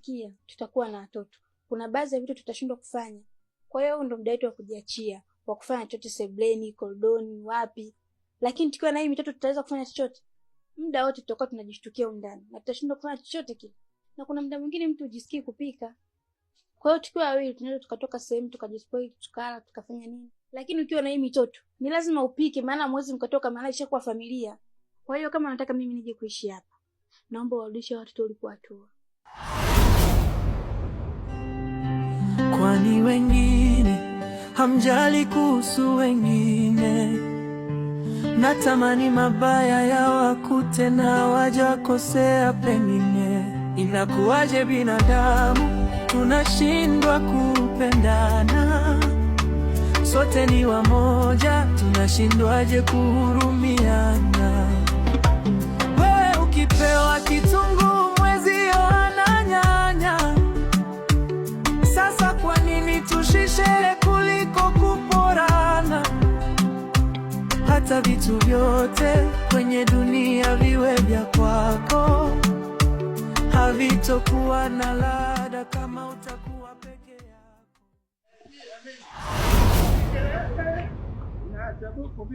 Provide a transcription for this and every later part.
tukifikia tutakuwa na watoto, kuna baadhi ya vitu tutashindwa kufanya. Kwa hiyo ndio muda wetu wa kujiachia, wa kufanya chochote sebleni, koridoni, wapi. Lakini tukiwa na hii mitoto tutaweza kufanya chochote. Muda wote tutakuwa tunajishtukia undani na tutashindwa kufanya chochote kile. Na kuna muda mwingine mtu ujisikii kupika. Kwa hiyo tukiwa wawili tunaweza tukatoka sehemu tukajispoil, tukala, tukafanya nini. Lakini ukiwa na hii mitoto ni lazima upike, maana mwezi mkatoka, maana ishakuwa familia. Kwa hiyo kama nataka mimi nije kuishi hapa, naomba warudishe watoto ulipowatoa. Kwani wengine hamjali kuhusu wengine, natamani mabaya yawakute na wajakosea pengine. Inakuwaje binadamu tunashindwa kupendana? Sote ni wamoja, tunashindwaje kuhurumiana? Wewe ukipewa kitunguu mwezio ananyanya. Sasa kwa nini tushishe kuliko kuporana? Hata vitu vyote kwenye dunia viwe vya kwako, havitokuwa na ladha kama utakuwa peke yako. Unatabuku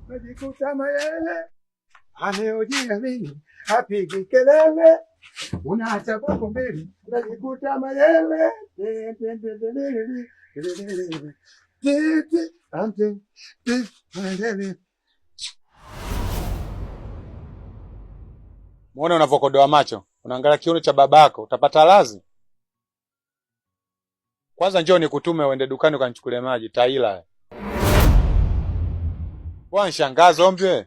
najikuta mayele, ameojiamini hapigi kelele. Unatabuku mbili najikuta mayele, Muone unavokodoa macho, unaangalia kiuno cha babako, utapata lazi. Kwanza njoo nikutume uende dukani ukanichukulie maji, taila. Bwana shangazi ombe.